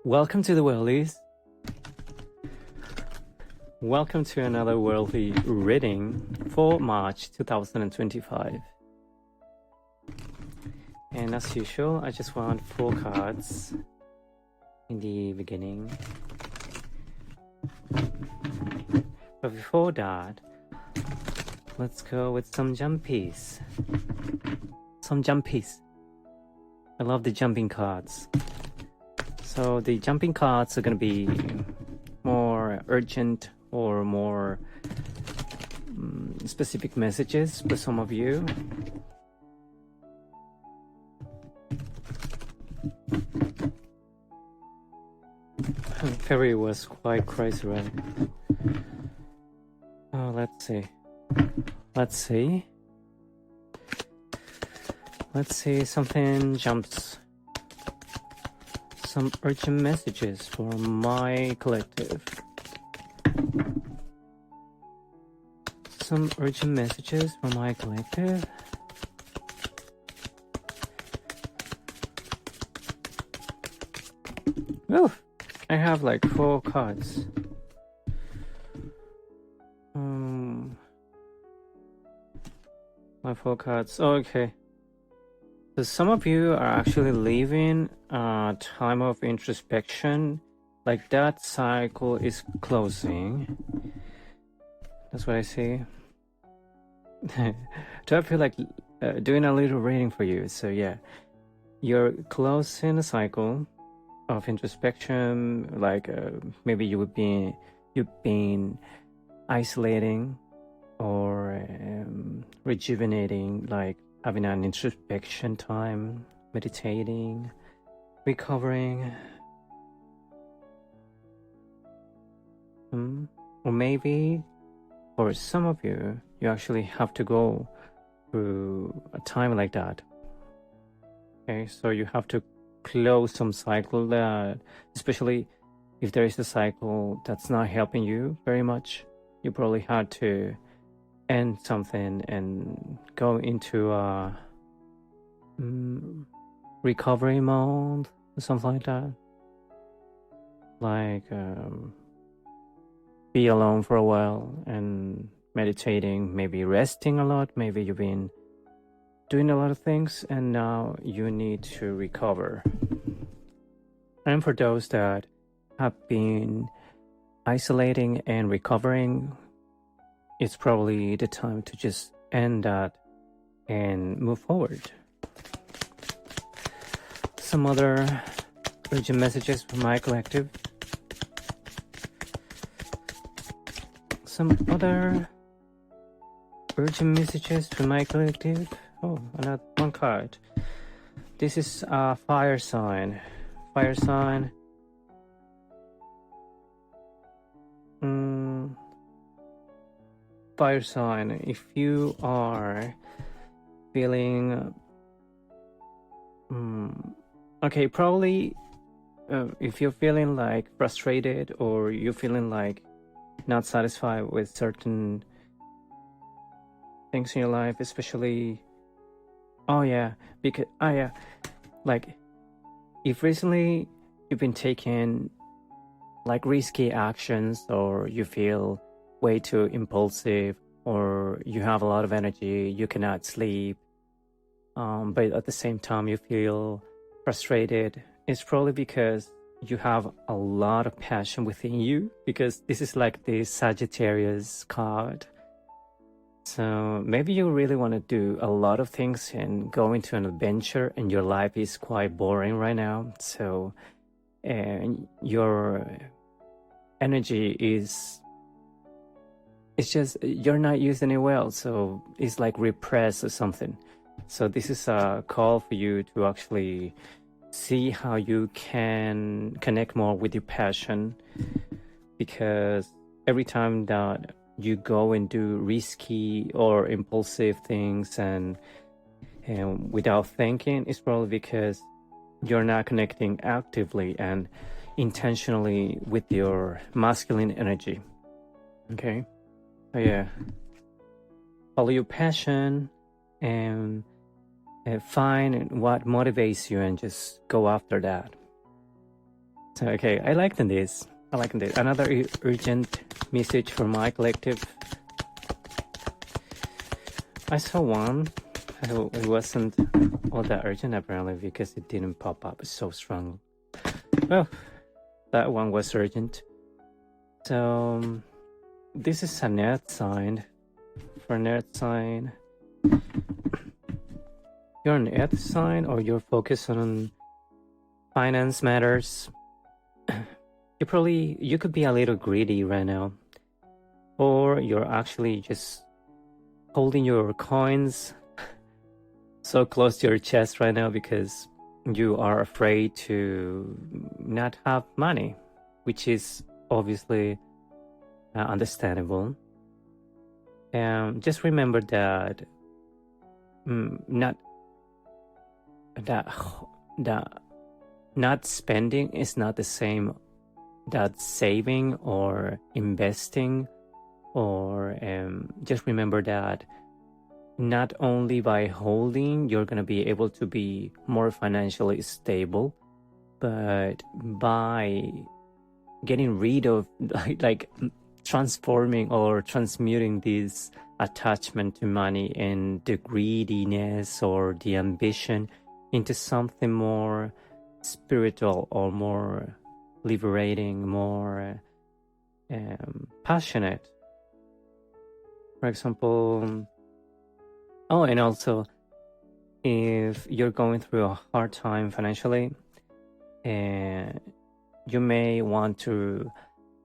Welcome to the Worldies. Welcome to another Worldly reading for March 2025. And as usual, I just want 4 cards in the beginning. But before that, let's go with some jumpies. I love the jumping cards. So the jumping cards are going to be more urgent or more specific messages for some of you. Fairy was quite crazy, right? Oh, let's see. Something jumps. Some urgent messages for my collective. Oh, I have like 4 cards. My 4 cards. Oh, okay. So some of you are actually living a time of introspection, like that cycle is closing. That's what I see. Do I feel like doing a little reading for you? So yeah, you're closing a cycle of introspection, like maybe you've been isolating or rejuvenating, like having an introspection time, meditating, recovering. Or maybe for some of you, you actually have to go through a time like that. Okay, so you have to close some cycle that, especially if there is a cycle that's not helping you very much, you probably had to end something and go into a recovery mode or something like that. Like be alone for a while and meditating, maybe resting a lot, maybe you've been doing a lot of things and now you need to recover. And for those that have been isolating and recovering, it's probably the time to just end that and move forward. Some other urgent messages from my collective. Oh, another 1 card. This is a fire sign. Fire sign. Fire sign, if you are feeling okay, probably if you're feeling like frustrated or you're feeling like not satisfied with certain things in your life, especially like if recently you've been taking like risky actions, or you feel way too impulsive, or you have a lot of energy, you cannot sleep, but at the same time you feel frustrated, it's probably because you have a lot of passion within you, because this is like the Sagittarius card. So maybe you really want to do a lot of things and go into an adventure, and your life is quite boring right now. So your energy it's just you're not using it well, so it's like repressed or something. So this is a call for you to actually see how you can connect more with your passion, because every time that you go and do risky or impulsive things and without thinking, it's probably because you're not connecting actively and intentionally with your masculine energy. Okay, so yeah, follow your passion and find what motivates you and just go after that. So, okay, I like this. I like this. Another urgent message for my collective. I saw one. It wasn't all that urgent apparently because it didn't pop up so strong. Well, that one was urgent. So this is an earth sign. For an earth sign, you're an earth sign or you're focused on finance matters. You could be a little greedy right now, or you're actually just holding your coins so close to your chest right now because you are afraid to not have money, which is obviously understandable. Just remember that not spending is not the same that saving or investing, or just remember that not only by holding you're going to be able to be more financially stable, but by getting rid of like transforming or transmuting this attachment to money and the greediness or the ambition into something more spiritual or more liberating, more passionate. For example, and also if you're going through a hard time financially, you may want to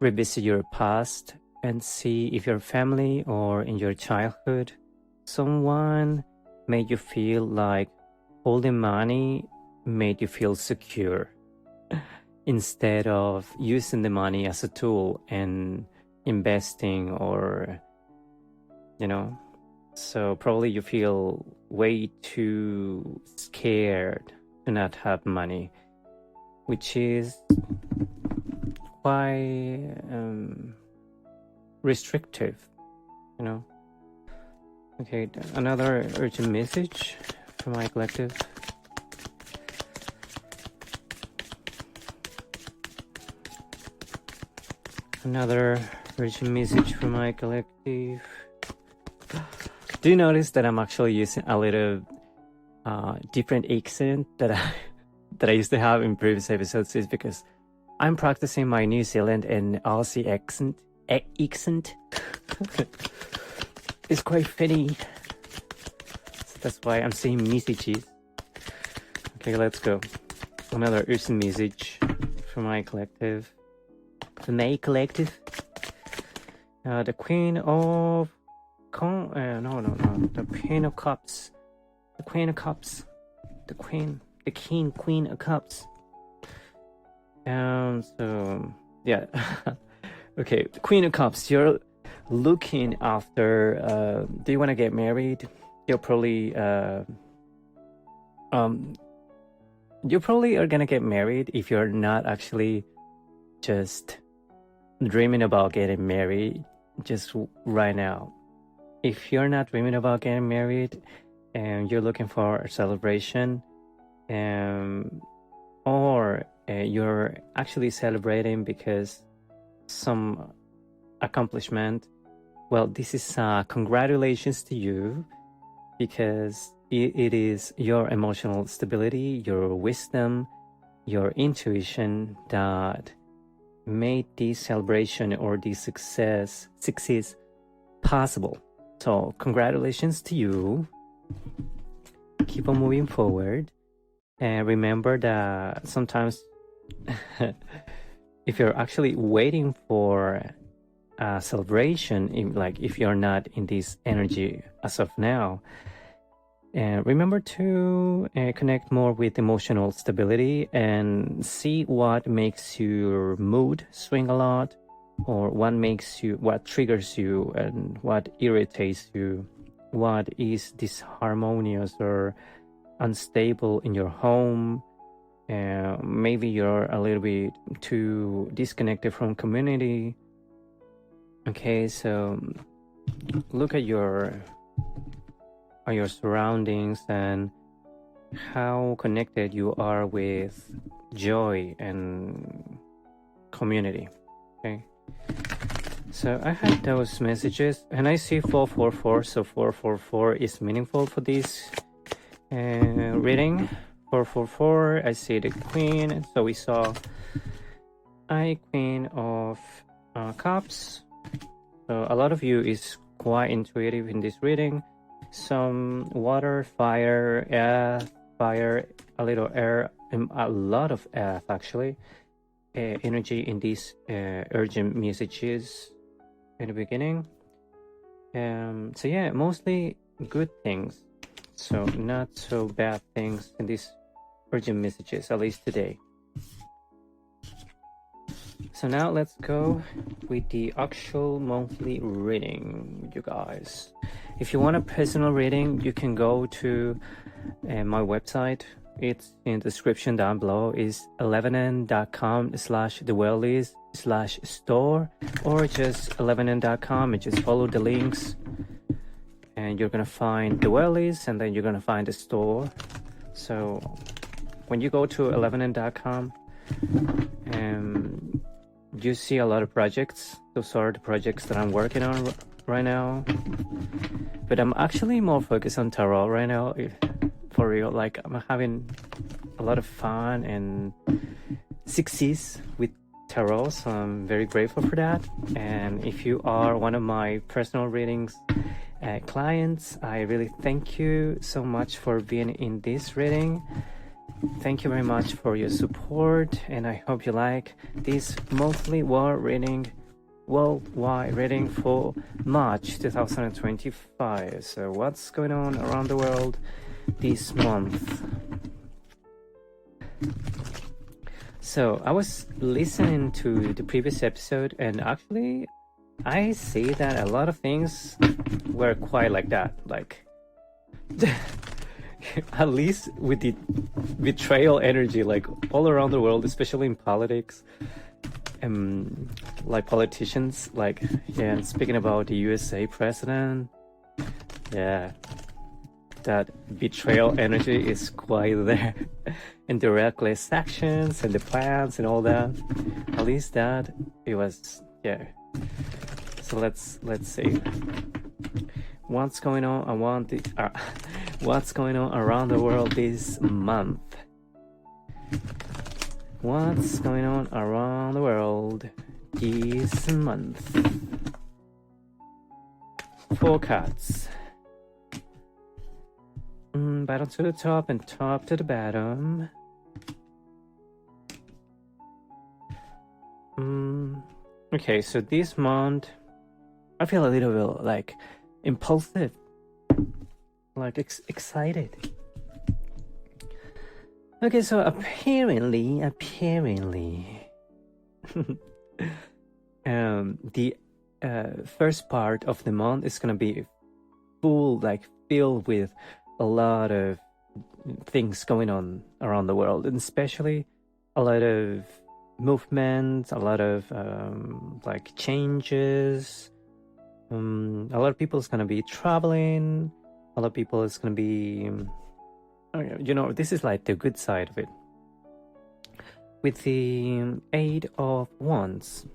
revisit your past and see if your family or in your childhood someone made you feel like holding money made you feel secure instead of using the money as a tool and investing, or so probably you feel way too scared to not have money, which is quite restrictive, Okay, another urgent message from my collective. Another urgent message from my collective. Do you notice that I'm actually using a little different accent that I used to have in previous episodes? Is because I'm practicing my New Zealand and Aussie accent. It's quite funny. So that's why I'm saying messages. Okay, let's go. Another urgent message from my collective. The May collective. The Queen of the Queen of Cups. The Queen of Cups. The Queen of Cups. So yeah. Okay, the Queen of Cups. You're looking after. Do you want to get married? You're probably you probably are gonna get married if you're not actually just dreaming about getting married just right now. If you're not dreaming about getting married and you're looking for a celebration, or you're actually celebrating because some accomplishment, well, this is congratulations to you, because it is your emotional stability, your wisdom, your intuition that made this celebration or this success possible. So congratulations to you. Keep on moving forward, and remember that sometimes if you're actually waiting for a celebration, if you're not in this energy as of now, remember to connect more with emotional stability and see what makes your mood swing a lot, or what triggers you and what irritates you, what is disharmonious or unstable in your home. Maybe you're a little bit too disconnected from community. Okay, so look at your surroundings and how connected you are with joy and community. Okay, so I had those messages, and I see 444, so 444 is meaningful for this reading. 444, I see the Queen, so we saw Queen of Cups. So a lot of you is quite intuitive in this reading. Some water, fire, earth, fire, a little air, and a lot of earth actually. Energy in these urgent messages in the beginning. So yeah, mostly good things. So not so bad things in these urgent messages, at least today. So now let's go with the actual monthly reading, you guys. If you want a personal reading, you can go to my website. It's in the description down below. Is 11n.com/theworldis/store, or just 11n.com and just follow the links. And you're gonna find the Wellies, and then you're gonna find the store. So when you go to 11n.com, you see a lot of projects. Those are the projects that I'm working on right now. But I'm actually more focused on tarot right now, for real. Like, I'm having a lot of fun and success with tarot, so I'm very grateful for that. And if you are one of my personal readings clients, I really thank you so much for being in this reading. Thank you very much for your support, and I hope you like this monthly worldwide reading for March 2025. So what's going on around the world this month? So I was listening to the previous episode, and actually I see that a lot of things were quite like that, like at least with the betrayal energy, like all around the world, especially in politics, like politicians, like, yeah, and speaking about the USA president, yeah, that betrayal energy is quite there. And the reckless actions and the plans and all that, at least that it was, yeah. So let's see what's going on. What's going on around the world this month? What's going on around the world this month? 4 cards. Bottom to the top and top to the bottom. Okay, so this month I feel a little bit like impulsive, like excited. Okay, so apparently the first part of the month is gonna be filled with a lot of things going on around the world, and especially a lot of movement, a lot of like changes. A lot of people is gonna be traveling. A lot of people is gonna be, this is like the good side of it. With the 8 of Wands,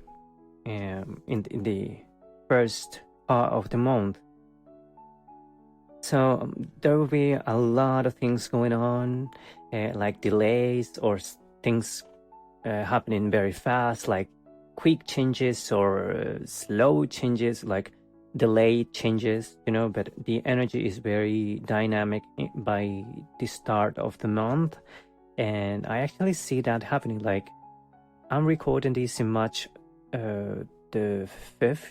in the first part of the month. So there will be a lot of things going on, like delays or things happening very fast, like quick changes or slow changes, like delayed changes, but the energy is very dynamic by the start of the month. And I actually see that happening. Like, I'm recording this in March the 5th,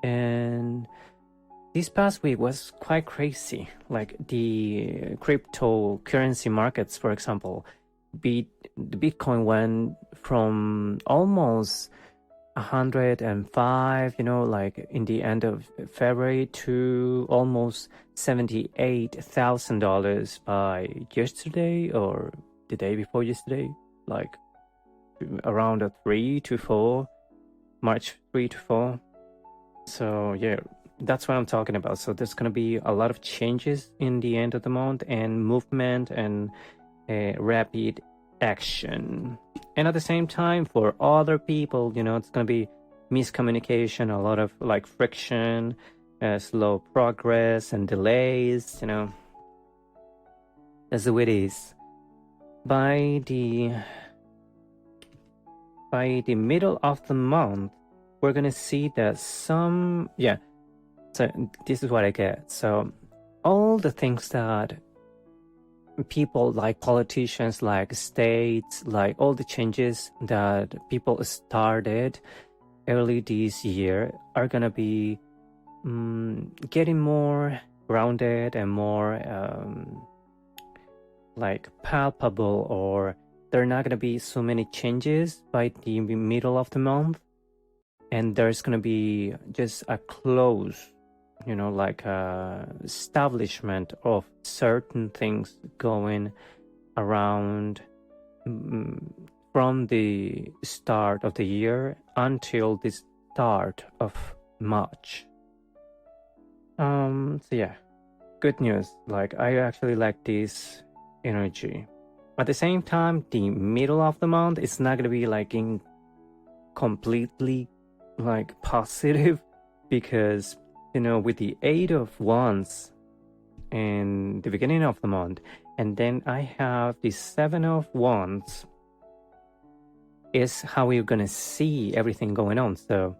and this past week was quite crazy. Like, the cryptocurrency markets, for example, the Bitcoin went from almost 105, like in the end of February, to almost $78,000 by yesterday or the day before yesterday, like around March 3 to 4. So yeah, that's what I'm talking about. So there's gonna be a lot of changes in the end of the month, and movement and rapid action. And at the same time, for other people, it's going to be miscommunication, a lot of like friction, slow progress and delays, that's the way it is. By the middle of the month, we're gonna see that so this is what I get. So all the things that people like politicians, like states, like all the changes that people started early this year are gonna be getting more grounded and more like palpable, or there are not going to be so many changes by the middle of the month, and there's going to be just a close, like establishment of certain things going around from the start of the year until the start of March. So yeah, good news. Like, I actually like this energy. At the same time, the middle of the month is not gonna be like in completely like positive, because with the 8 of Wands in the beginning of the month, and then I have the 7 of Wands, is how we're gonna see everything going on. So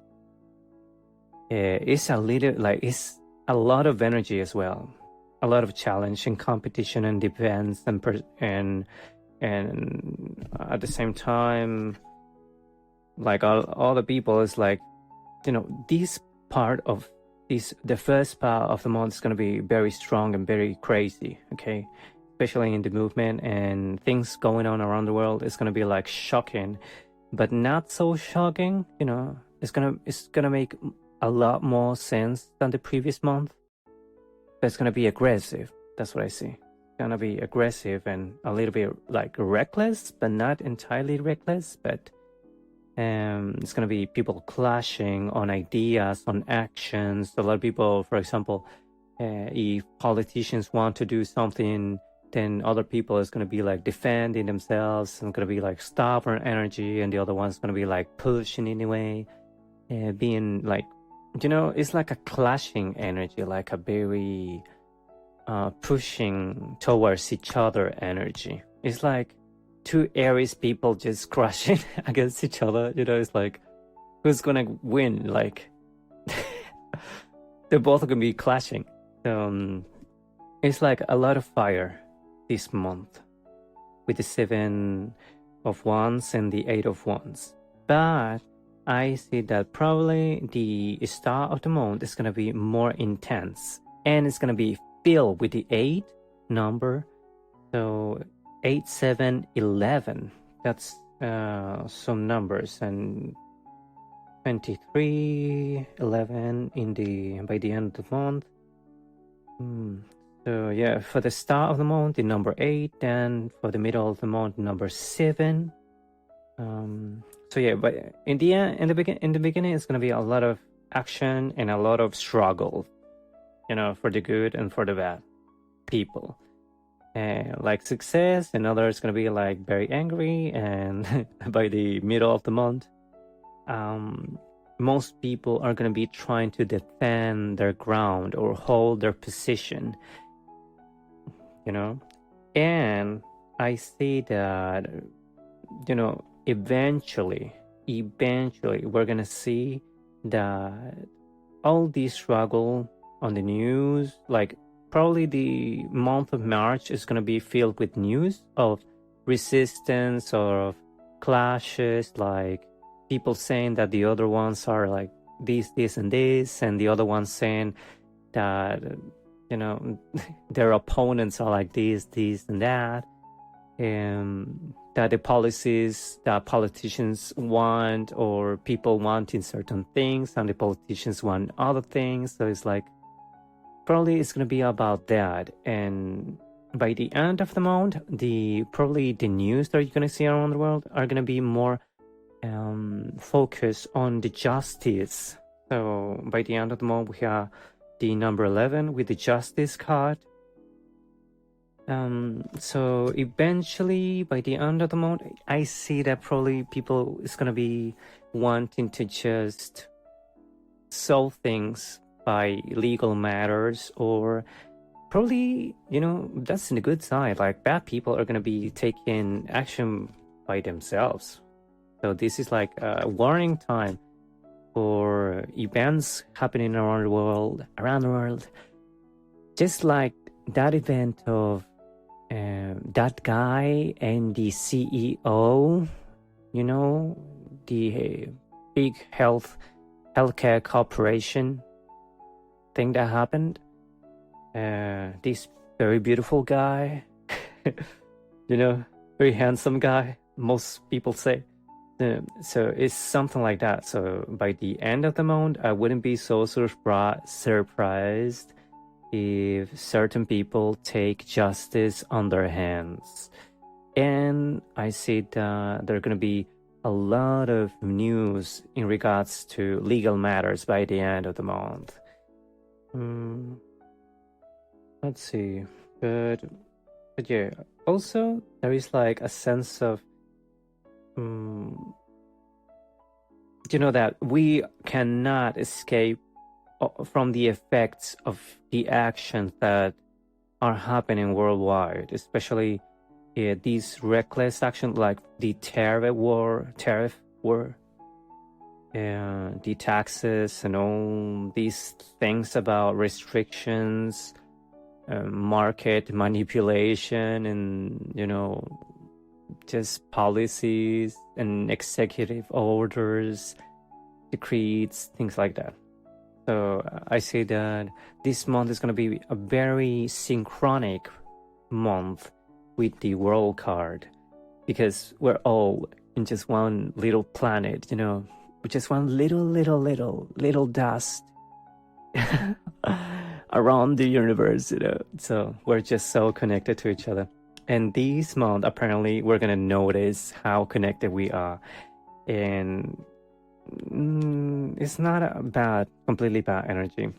it's a little like it's a lot of energy as well, a lot of challenge and competition and defense and at the same time, like all the people is like, this part of this, the first part of the month is going to be very strong and very crazy, okay, especially in the movement and things going on around the world. It's going to be like shocking, but not so shocking. It's gonna make a lot more sense than the previous month. But it's gonna be aggressive. That's what I see. It's gonna be aggressive and a little bit like reckless, but not entirely reckless. But it's gonna be people clashing on ideas, on actions. A lot of people, for example, if politicians want to do something, then other people is gonna be like defending themselves and gonna be like stubborn energy, and the other one's gonna be like pushing anyway, being like, it's like a clashing energy, like a very pushing towards each other energy. It's like two Aries people just crushing against each other. It's like, who's gonna win? Like, they're both gonna be clashing. It's like a lot of fire this month with the 7 of Wands and the 8 of Wands. But I see that probably the start of the month is going to be more intense, and it's going to be filled with the 8 number. So 8, 7, 11, that's some numbers, and 23, 11 by the end of the month. So yeah, for the start of the month, the number 8, then for the middle of the month, number 7. So yeah, but in the end, in the beginning, it's gonna be a lot of action and a lot of struggle, for the good and for the bad people. Like success, and others gonna be like very angry. And by the middle of the month, most people are gonna be trying to defend their ground or hold their position. And I see that, eventually we're gonna see that all this struggle on the news, like probably the month of March is gonna be filled with news of resistance or of clashes, like people saying that the other ones are like this and this, and the other ones saying that their opponents are like this and that, that the policies that politicians want, or people wanting certain things, and the politicians want other things. So it's like, probably it's going to be about that. And by the end of the month, probably the news that you're going to see around the world are going to be more focused on the justice. So by the end of the month, we have the number 11 with the justice card. So eventually, by the end of the month, I see that probably people is gonna be wanting to just solve things by legal matters, or probably, that's in the good side. Like bad people are gonna be taking action by themselves. So this is like a warning time for events happening around the world. Just like that event of that guy and the CEO, the big healthcare corporation thing that happened. This very beautiful guy, very handsome guy, most people say. So it's something like that. So by the end of the month, I wouldn't be so surprised if certain people take justice on their hands. And I see that there are going to be a lot of news in regards to legal matters by the end of the month. Let's see. But yeah, also there is like a sense of that we cannot escape from the effects of the actions that are happening worldwide, especially these reckless actions like the tariff war, the taxes and all these things about restrictions, market manipulation, and just policies and executive orders, decrees, things like that. So I say that this month is going to be a very synchronic month with the world card, because we're all in just one little planet, with just one little dust around the universe, so we're just so connected to each other. And this month, apparently, we're gonna notice how connected we are. And it's not a completely bad energy,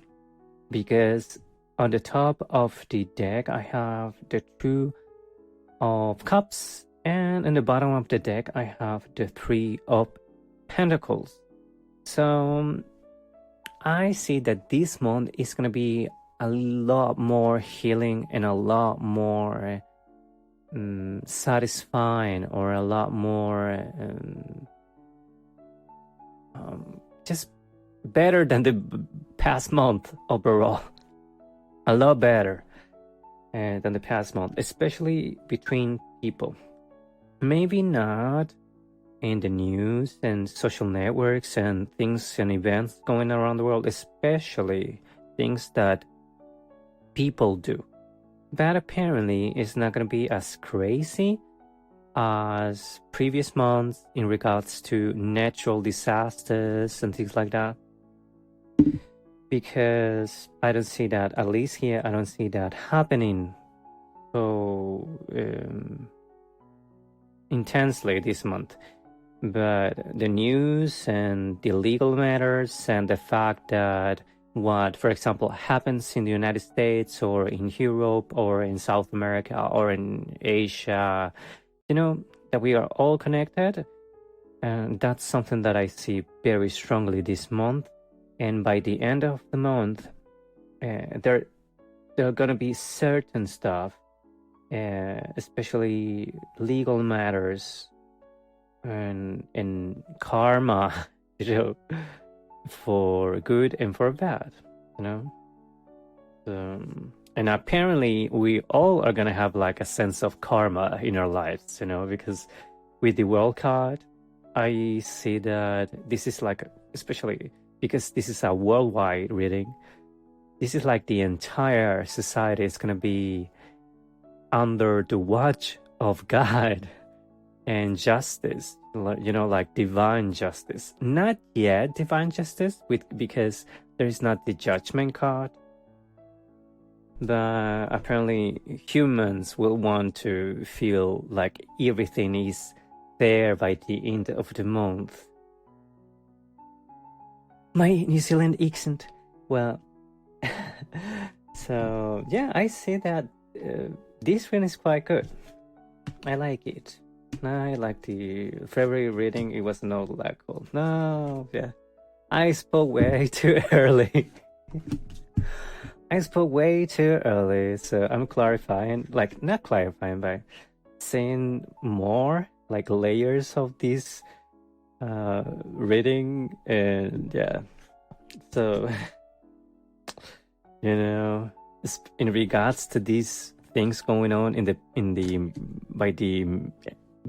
because on the top of the deck, I have the Two of Cups, and in the bottom of the deck, I have the Three of Pentacles. So I see that this month is gonna be a lot more healing and a lot more satisfying, or a lot more just better than the past month overall. A lot better than the past month, especially between people. Maybe not in the news and social networks and things and events going around the world, especially things that people do. That apparently is not going to be as crazy as previous months in regards to natural disasters and things like that. Because I don't see that, at least here, I don't see that happening so intensely this month. But the news and the legal matters and the fact that what, for example, happens in the United States or in Europe or in South America or in Asia, that we are all connected. And that's something that I see very strongly this month. And by the end of the month, there are going to be certain stuff, especially legal matters and karma, for good and for bad, and apparently we all are gonna have like a sense of karma in our lives, because with the world card, I see that this is like, especially because this is a worldwide reading, this is like the entire society is gonna be under the watch of God and justice, like divine justice. Not yet divine justice, because there is not the judgment card. But apparently humans will want to feel like everything is there by the end of the month. My New Zealand accent. Well, so yeah, I see that this one is quite good. I like it. I like the February reading. It was not that cool. No, yeah. I spoke way too early. I spoke way too early, so I'm clarifying, like not clarifying, but saying more, like layers of this reading, and yeah. So, you know, in regards to these things going on by the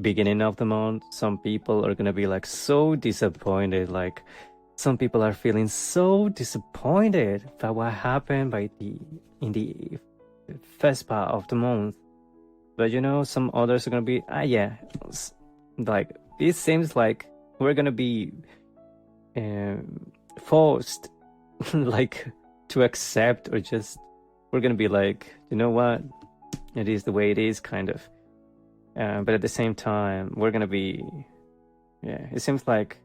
beginning of the month, some people are gonna be like so disappointed, like some people are feeling so disappointed by what happened in the first part of the month. But you know, some others are gonna be yeah, like it seems like we're gonna be forced like to accept, or just we're gonna be like, you know what, it is the way it is, kind of. But at the same time, we're gonna be, yeah, it seems like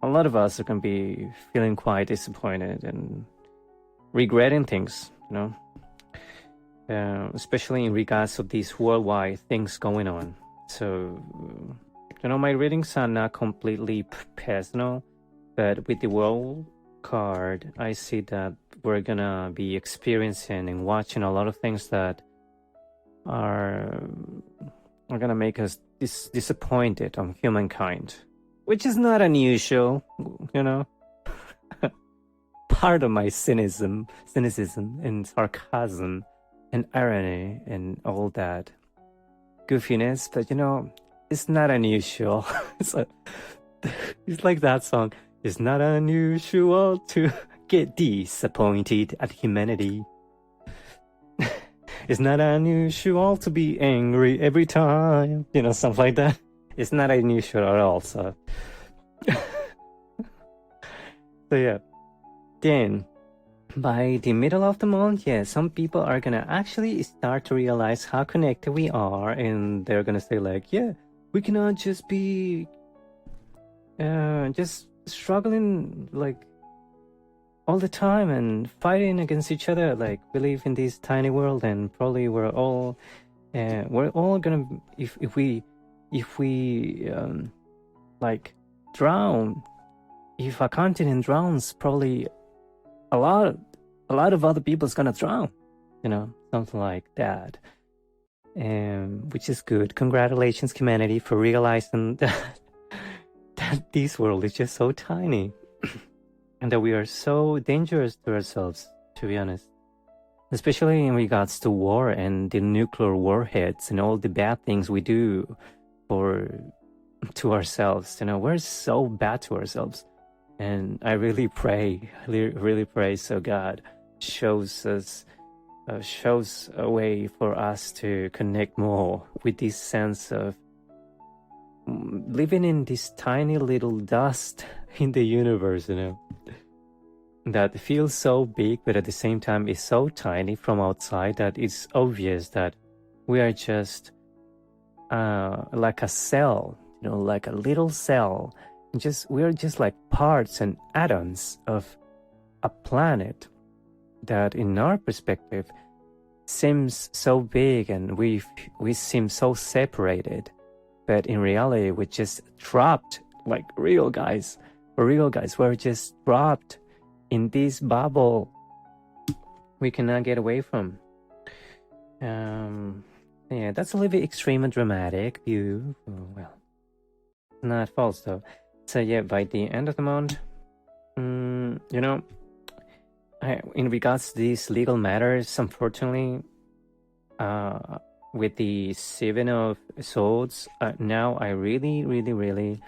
a lot of us are gonna be feeling quite disappointed and regretting things, you know, especially in regards to these worldwide things going on. So, you know, my readings are not completely personal, but with the world card, I see that we're gonna be experiencing and watching a lot of things that are gonna make us disappointed on humankind, which is not unusual, you know. Part of my cynicism and sarcasm and irony and all that goofiness, but you know, it's not unusual. It's like that song. It's not unusual to get disappointed at humanity. It's not unusual to be angry every time, you know, something like that. It's not unusual at all, so. So yeah. Then, by the middle of the month, yeah, some people are gonna actually start to realize how connected we are, and they're gonna say like, yeah, we cannot just be just struggling like all the time and fighting against each other. Like, we live in this tiny world, and probably we're all gonna, if we like drown, if a continent drowns, probably a lot of other people's gonna drown, you know, something like that. Which is good. Congratulations, humanity, for realizing that this world is just so tiny and that we are so dangerous to ourselves, to be honest. Especially in regards to war and the nuclear warheads and all the bad things we do to ourselves. You know, we're so bad to ourselves. And I really pray, really pray, so God shows a way for us to connect more with this sense of living in this tiny little dust in the universe, you know, that feels so big, but at the same time is so tiny from outside that it's obvious that we are just like a cell, you know, like a little cell. We're just like parts and atoms of a planet that, in our perspective, seems so big, and we seem so separated. But in reality, we're just trapped, like real guys. We're just trapped in this bubble we cannot get away from. Yeah, that's a little bit extreme and dramatic view. Well, not false though. So yeah, by the end of the month, you know, in regards to these legal matters, unfortunately, with the Seven of Swords, now I really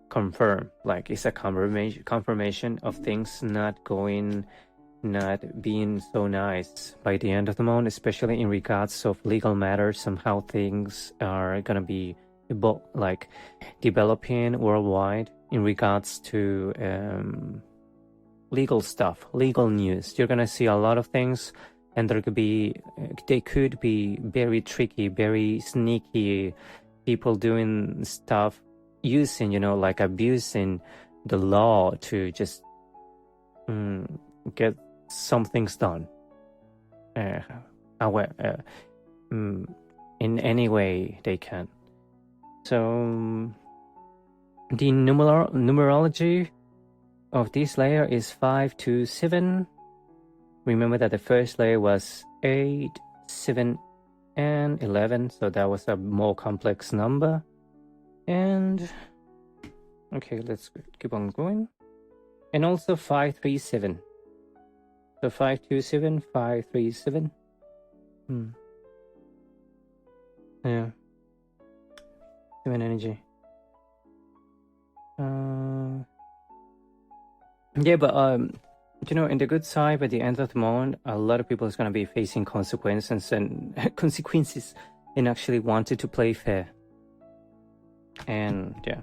confirm, like it's a confirmation of things not being so nice by the end of the month, especially in regards of legal matters and how things are gonna be like developing worldwide in regards to legal stuff, legal news. You're gonna see a lot of things, and they could be very tricky, very sneaky people doing stuff, using, you know, like abusing the law to just get some things done. aware, in any way they can. So the numerology of this layer is 5 to 7. Remember that the first layer was 8, 7, and 11, so that was a more complex number. And okay, let's keep on going. And also 537. So 527, 537. Yeah. 7 energy. Yeah, but you know, in the good side, by the end of the month, a lot of people is gonna be facing consequences and consequences, and actually wanted to play fair. And yeah.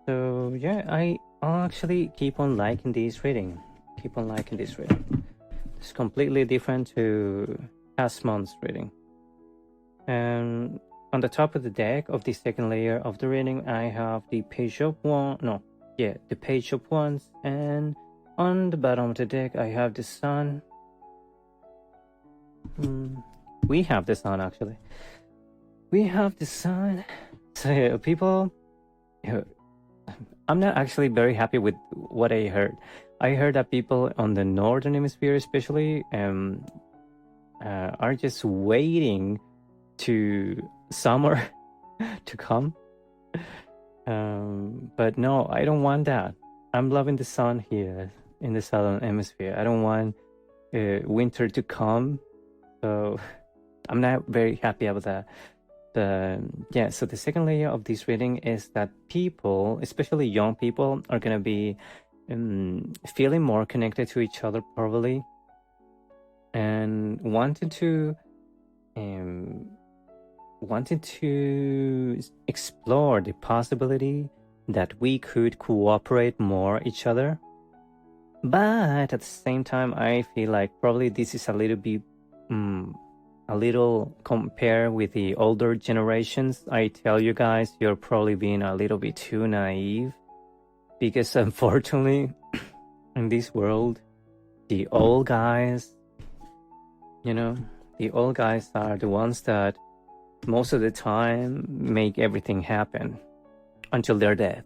So yeah, I actually keep on liking this reading. It's completely different to last month's reading. And on the top of the deck of the second layer of the reading, I have the Page of Wands. The Page of Wands, and on the bottom of the deck, I have the Sun. We have the Sun, actually. We have the Sun. So yeah, people, I'm not actually very happy with what I heard. I heard that people on the northern hemisphere, especially, are just waiting to summer to come. But no, I don't want that. I'm loving the sun here in the southern hemisphere. I don't want winter to come, so I'm not very happy about that. Yeah, so the second layer of this reading is that people, especially young people, are gonna be feeling more connected to each other, probably, and wanting to explore the possibility that we could cooperate more each other. But at the same time, I feel like probably this is a little bit a little compared with the older generations. I tell you guys, you're probably being a little bit too naive, because unfortunately in this world, the old guys, the old guys are the ones that most of the time make everything happen until they're dead.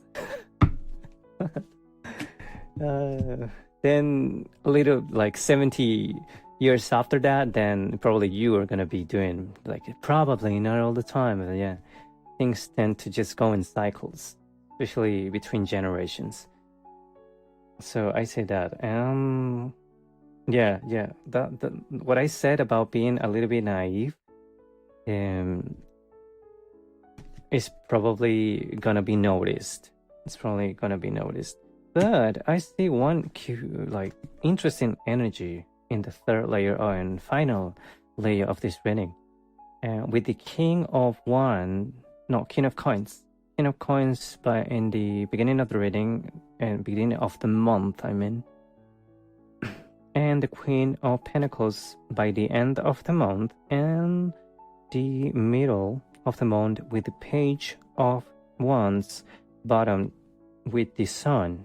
Then a little, like 70 years after that, then probably you are gonna be doing, like, probably not all the time, but yeah, things tend to just go in cycles, especially between generations. So I say that. Yeah, that what I said about being a little bit naive is probably gonna be noticed. But I see one cute, like, interesting energy in the third layer and final layer of this reading, with the King of Coins. King of Coins, but in the beginning of the reading and beginning of the month, I mean, and the Queen of Pentacles by the end of the month, and the middle of the month with the Page of Wands bottom with the Sun.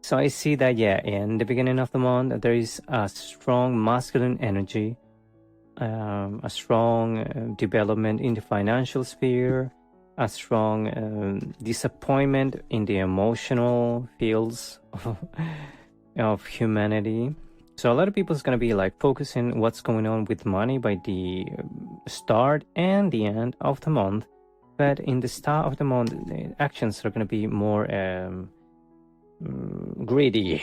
So I see that, yeah, in the beginning of the month, there is a strong masculine energy, a strong development in the financial sphere, a strong disappointment in the emotional fields of humanity. So a lot of people is going to be like focusing what's going on with money by the start and the end of the month. But in the start of the month, the actions are going to be more greedy,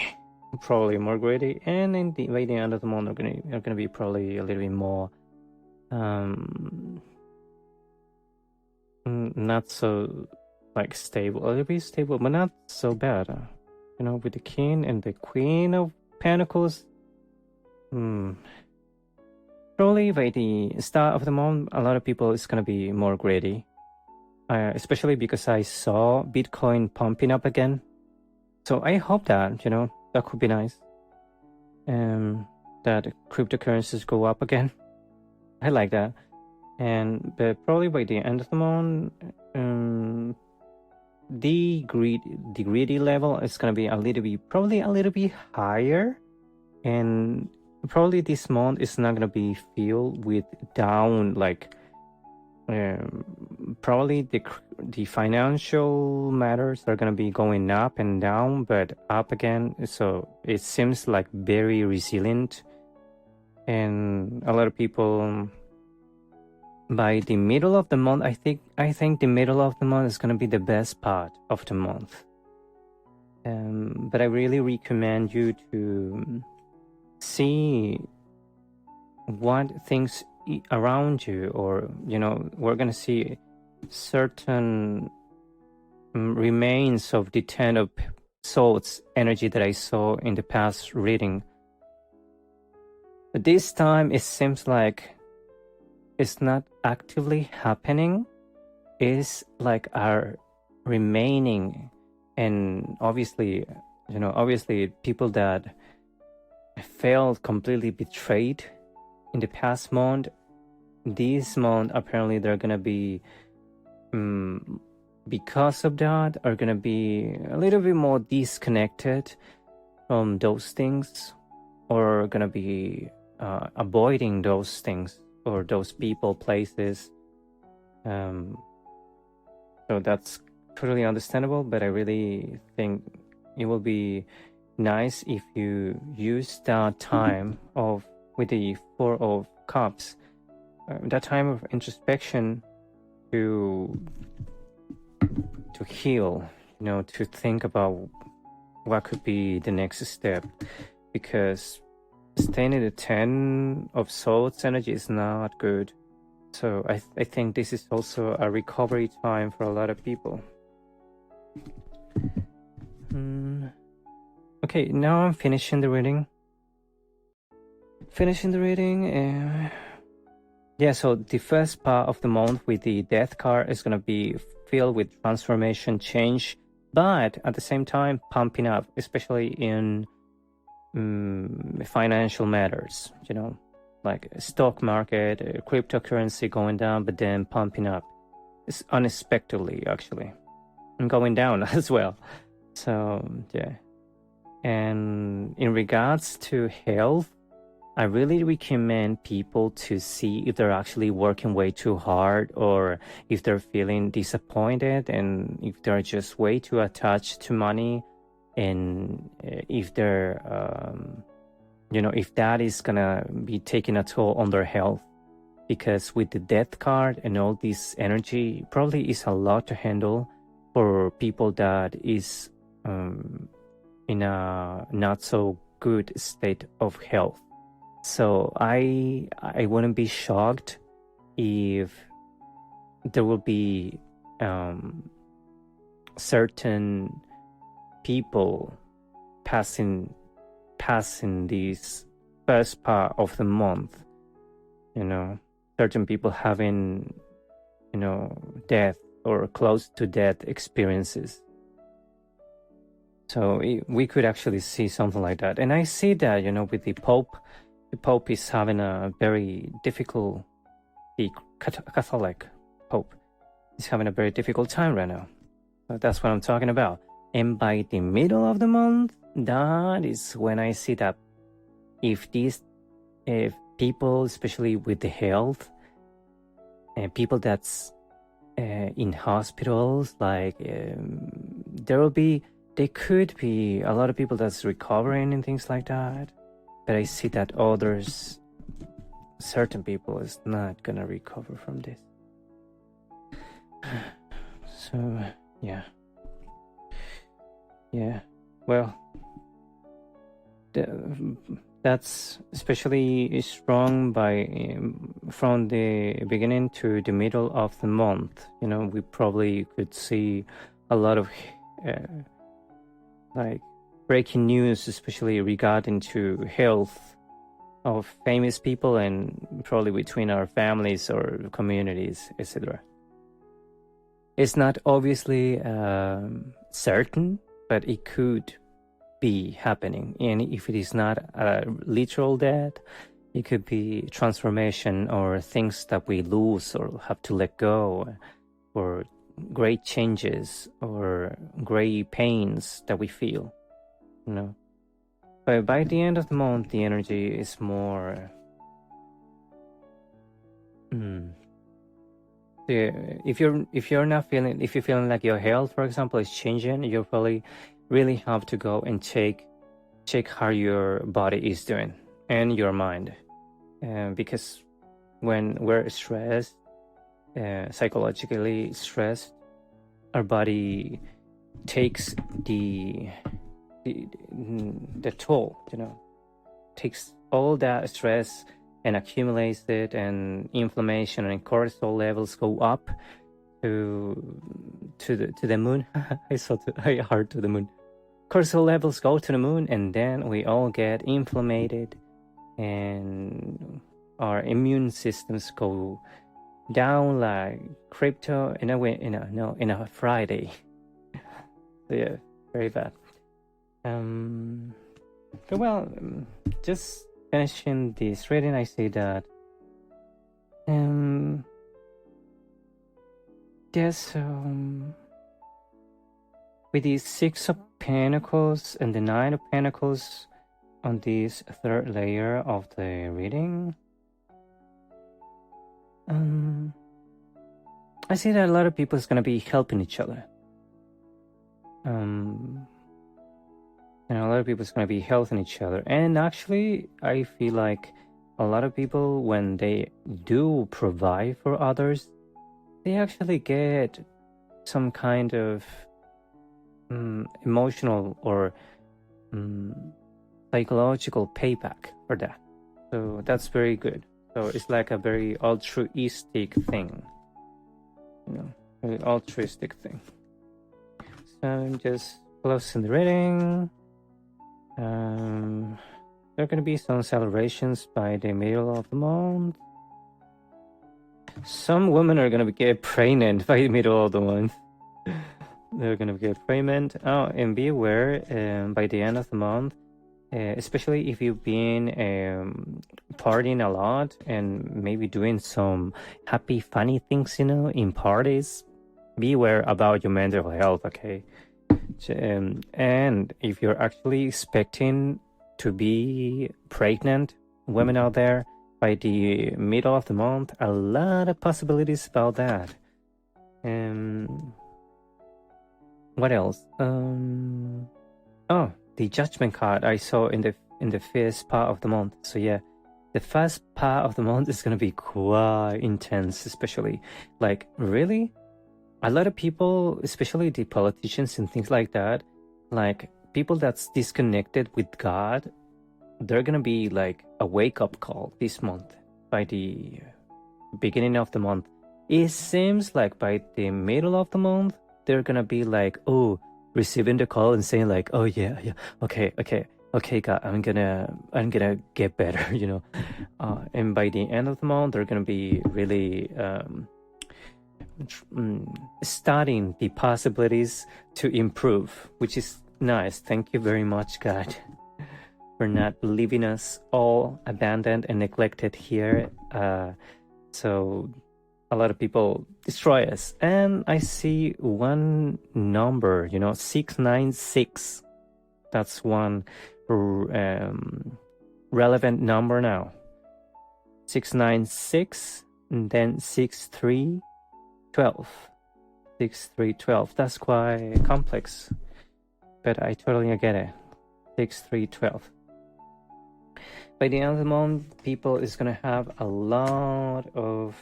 probably more greedy. And by the end of the month, are going to be probably a little bit more not so, like, stable. A little bit stable, but not so bad. With the King and the Queen of Pentacles. Probably by the start of the month, a lot of people is gonna be more greedy, especially because I saw Bitcoin pumping up again. So I hope that that could be nice, that cryptocurrencies go up again. I like that, but probably by the end of the month, the greedy level is gonna be probably a little bit higher. And probably this month is not gonna be filled with down, like probably the financial matters are gonna be going up and down, but up again. So it seems like very resilient, and a lot of people by the middle of the month, I think the middle of the month is gonna be the best part of the month. But I really recommend you to see what things around you, or we're gonna see certain remains of the 10 of swords energy that I saw in the past reading. But this time it seems like it's not actively happening. It's like our remaining, and obviously people that felt completely betrayed in the past month, this month apparently they're gonna be because of that are gonna be a little bit more disconnected from those things, or gonna be avoiding those things or those people, places. So that's totally understandable, but I really think it will be nice if you use that time with the Four of Cups, that time of introspection to heal, to think about what could be the next step, because staying in the 10 of Swords energy is not good. So I think this is also a recovery time for a lot of people. Okay, now I'm finishing the reading. Yeah, so the first part of the month with the Death card is going to be filled with transformation, change, but at the same time pumping up, especially in financial matters, like stock market, cryptocurrency going down, but then pumping up. It's unexpectedly, actually, and going down as well. So yeah. And in regards to health, I really recommend people to see if they're actually working way too hard, or if they're feeling disappointed, and if they're just way too attached to money, and if they're if that is gonna be taking a toll on their health. Because with the Death card and all this energy, probably is a lot to handle for people that is in a not so good state of health. So I wouldn't be shocked if there will be certain people passing this first part of the month, certain people having death or close to death experiences. So we could actually see something like that. And I see that with the Pope is having a very difficult, the Catholic Pope is having a very difficult time right now. So that's what I'm talking about. And by the middle of the month, that is when I see that if people, especially with the health, and people that's in hospitals, like there could be a lot of people that's recovering and things like that. But I see that certain people is not gonna recover from this. So yeah. Well, that's especially strong from the beginning to the middle of the month. We probably could see a lot of like breaking news, especially regarding to health of famous people, and probably between our families or communities, etc. It's not obviously certain, but it could be happening. And if it is not a literal death, it could be transformation, or things that we lose or have to let go, or great changes or great pains that we feel. But But by the end of the month, the energy is more. Yeah, if you're not feeling, if you're feeling like your health, for example, is changing, you probably really have to go and check how your body is doing and your mind, because when we're stressed, psychologically stressed, our body takes the toll, takes all that stress and accumulates it, and inflammation and cortisol levels go up to the moon. I heard to the moon. Cortisol levels go to the moon, and then we all get inflamed, and our immune systems go down like crypto in a Friday. So yeah, very bad. But well, just finishing this reading, I say that yes, with the Six of Pentacles and the Nine of Pentacles on this third layer of the reading, I see that a lot of people is gonna be helping each other. A lot of people is gonna be helping each other, and actually, I feel like a lot of people, when they do provide for others, they actually get some kind of emotional or psychological payback for that. So that's very good. So it's like a very altruistic thing, very altruistic thing. So I'm just closing the reading. There are going to be some celebrations by the middle of the month. Some women are going to get pregnant by the middle of the month. They're going to get pregnant. Oh, and be aware, by the end of the month, especially if you've been partying a lot and maybe doing some happy, funny things, in parties, be aware about your mental health, okay? And if you're actually expecting to be pregnant, women out there, by the middle of the month, a lot of possibilities about that. What else? Oh, the Judgment card I saw in the first part of the month. So yeah, the first part of the month is gonna be quite intense, especially like really. A lot of people, especially the politicians and things like that, like people that's disconnected with God, they're gonna be like a wake-up call this month. By the beginning of the month, it seems like by the middle of the month, they're gonna be like, oh, receiving the call and saying like, oh yeah, okay, God, I'm gonna get better, and by the end of the month, they're gonna be really studying the possibilities to improve, which is nice. Thank you very much, God, for not leaving us all abandoned and neglected here. So a lot of people destroy us. And I see one number, 696. That's one relevant number now. 696 and then 6312. 6312. That's quite complex, but I totally get it. 6312. By the end of the month, people is gonna have a lot of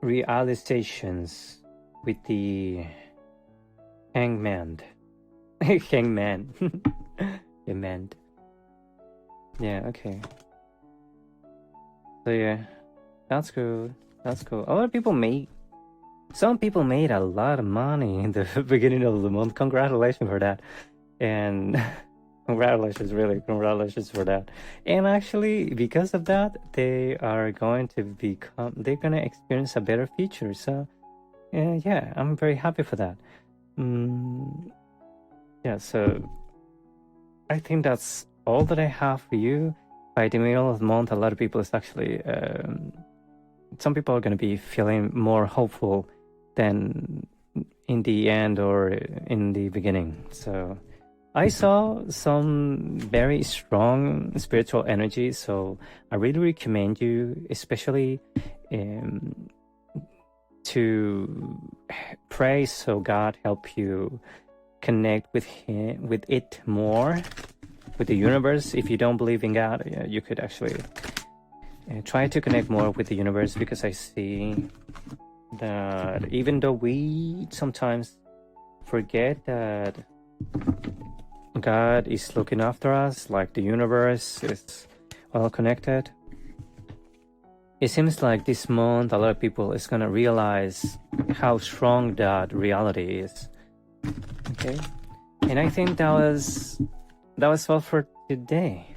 realizations with the hangman. Hangman. Hangman. Yeah, okay. So yeah, that's good. That's cool. A lot of people some people made a lot of money in the beginning of the month. Congratulations for that. And congratulations for that. And actually, because of that, they're going to experience a better future. So yeah, I'm very happy for that. Yeah, so I think that's all that I have for you. By the middle of the month, a lot of people is actually some people are going to be feeling more hopeful than in the end or in the beginning. So I saw some very strong spiritual energy, so I really recommend you, especially to pray so God help you connect with him, with it more, with the universe. If you don't believe in God, you could actually try to connect more with the universe, because I see that even though we sometimes forget that God is looking after us, like the universe is well connected, it seems like this month a lot of people is gonna realize how strong that reality is. Okay, and I think that was all for today.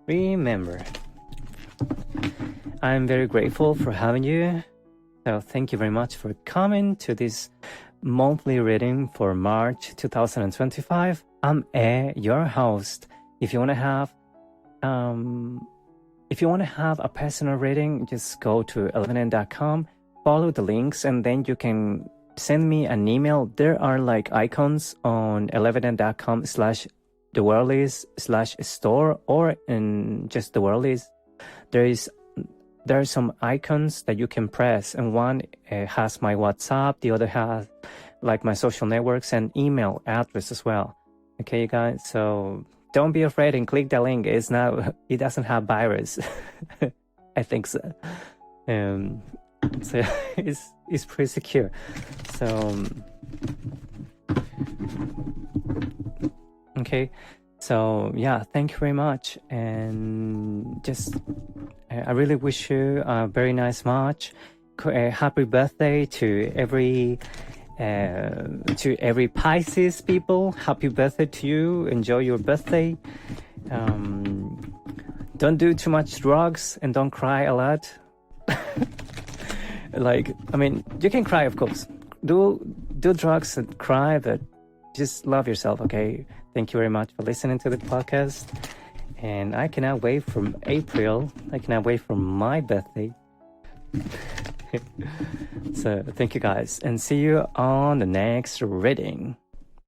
Remember, I'm very grateful for having you. So thank you very much for coming to this monthly reading for March 2025. I'm your host. If you want to have a personal reading, just go to 11n.com, follow the links, and then you can send me an email. There are like icons on 11n.com/theworldlies/store, or in just the worldlies. There are some icons that you can press, and one has my WhatsApp, the other has like my social networks and email address as well. Okay, you guys, so don't be afraid and click the link. It doesn't have virus. I think so. So it's pretty secure. So okay. So yeah, thank you very much, and just I really wish you a very nice March. Happy birthday to every Pisces people. Happy birthday to you. Enjoy your birthday. Don't do too much drugs and don't cry a lot. Like, I mean, you can cry, of course. Do drugs and cry, but just love yourself, okay? Thank you very much for listening to the podcast. And I cannot wait from April. I cannot wait for my birthday. So thank you guys, and see you on the next reading.